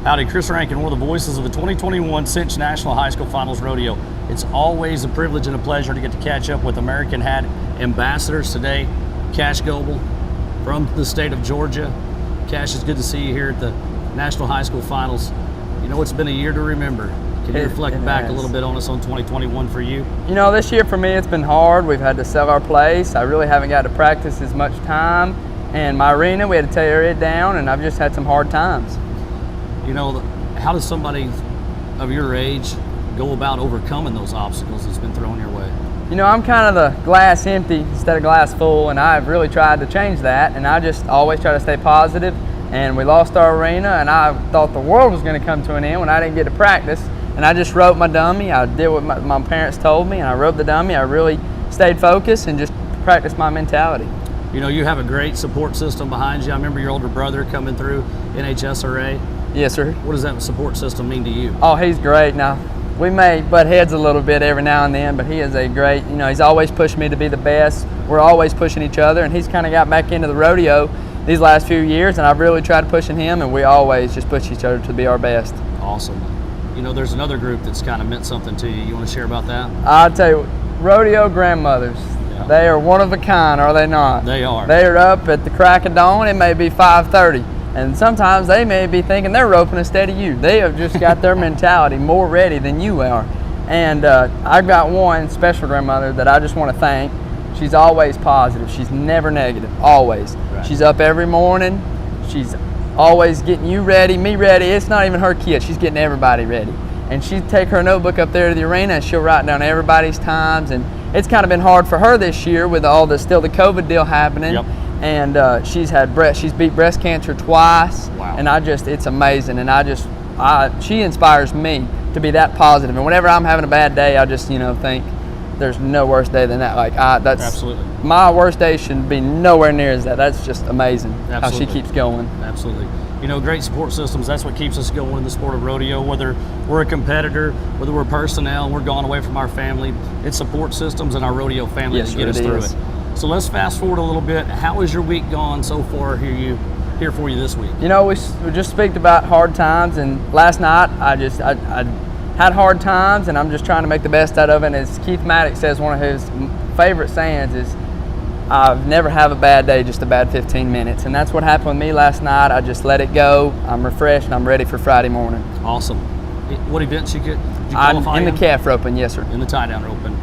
Howdy, Chris Rankin, one of the voices of the 2021 Cinch National High School Finals Rodeo. It's always a privilege and a pleasure to get to catch up with American Hat ambassadors today. Cash Goble from the state of Georgia. Cash, it's good to see you here at the National High School Finals. You know, it's been a year to remember. Can you reflect back a little bit on us on 2021 for you? You know, this year for me it's been hard. We've had to sell our place. I really haven't got to practice as much time. And my arena, we had to tear it down, and I've just had some hard times. You know, how does somebody of your age go about overcoming those obstacles that's been thrown your way? You know, I'm kind of the glass empty instead of glass full, and I've really tried to change that, and I just always try to stay positive. And we lost our arena, and I thought the world was going to come to an end when I didn't get to practice. And I just wrote my dummy. I did what my parents told me, and I wrote the dummy. I really stayed focused and just practiced my mentality. You know, you have a great support system behind you. I remember your older brother coming through NHSRA. Yes, sir. What does that support system mean to you? Oh, he's great. Now, we may butt heads a little bit every now and then, but he is a great, you know, he's always pushed me to be the best. We're always pushing each other, and he's kind of got back into the rodeo these last few years, and I've really tried pushing him, and we always just push each other to be our best. Awesome. You know, there's another group that's kind of meant something to you. You want to share about that? I'll tell you, rodeo grandmothers. Yeah. They are one of a kind, are they not? They are. They are up at the crack of dawn. It may be 5:30. And sometimes they may be thinking they're roping instead of you. They have just got their mentality more ready than you are. And I've got one special grandmother that I just want to thank. She's always positive. She's never negative, always. Right. She's up every morning. She's always getting you ready, me ready. It's not even her kid. She's getting everybody ready. And she'd take her notebook up there to the arena and she'll write down everybody's times. And it's kind of been hard for her this year with all the COVID deal happening. Yep. And she's beat breast cancer twice. Wow. And it's amazing. And she inspires me to be that positive. And whenever I'm having a bad day, I just, think there's no worse day than that. That's absolutely. My worst day should be nowhere near as that. That's just amazing. Absolutely. How she keeps going. Absolutely. You know, great support systems, that's what keeps us going in the sport of rodeo. Whether we're a competitor, whether we're personnel, we're gone away from our family, it's support systems and our rodeo family that get us through it. So let's fast forward a little bit. How has your week gone so far here for you this week? You know, we just speak about hard times, and last night I had hard times, and I'm just trying to make the best out of it. And as Keith Maddox says, one of his favorite sayings is, I've never have a bad day, just a bad 15 minutes. And that's what happened with me last night. I just let it go. I'm refreshed, and I'm ready for Friday morning. Awesome. What events did you qualify in? The calf roping, yes, sir. In the tie-down roping.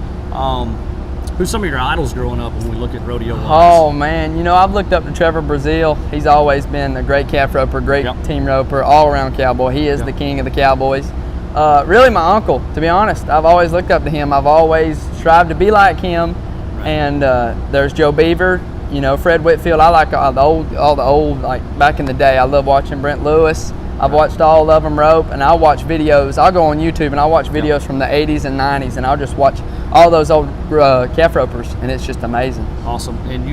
Who's some of your idols growing up when we look at rodeo wise? Oh, man. You know, I've looked up to Trevor Brazil. He's always been a great calf roper, great team roper, all-around cowboy. He is the king of the cowboys. Really, my uncle, to be honest. I've always looked up to him. I've always strived to be like him. Right. And there's Joe Beaver, Fred Whitfield. I like all the old, like back in the day. I love watching Brent Lewis. I've watched all of them rope, and I'll watch videos. I'll go on YouTube and I'll watch videos from the 80s and 90s, and I'll just watch all those old calf ropers, and it's just amazing. Awesome. And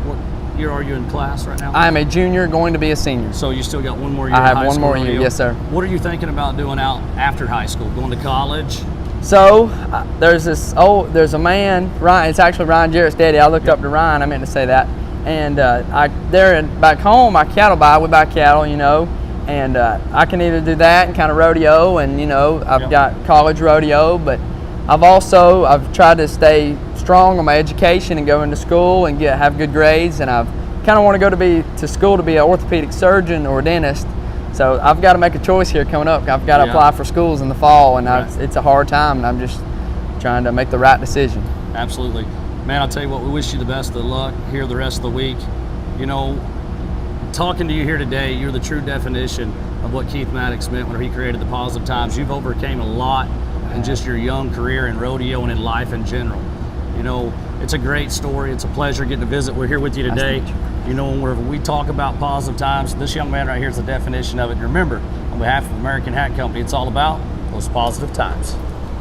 what year are you in class right now? I am a junior going to be a senior. So you still got one more year? I have one more year, yes, sir. What are you thinking about doing out after high school? Going to college? So there's a man, Ryan. It's actually Ryan Jarrett's daddy. I looked up to Ryan. I meant to say that. And back home, I we buy cattle, and I can either do that and kind of rodeo, and I've got college rodeo, but I've tried to stay strong on my education and go into school and have good grades, and I've kind of want to go to school to be an orthopedic surgeon or a dentist. So I've got to make a choice here coming up. I've got to apply for schools in the fall, and it's a hard time, and I'm just trying to make the right decision. Absolutely. Man, I'll tell you what, we wish you the best of luck here the rest of the week. Talking to you here today, you're the true definition of what Keith Maddox meant when he created the Positive Times. You've overcame a lot in just your young career in rodeo and in life in general. It's a great story. It's a pleasure getting to visit. We're here with you today. Whenever we talk about positive times, this young man right here is the definition of it. And remember, on behalf of the American Hat Company, it's all about those positive times.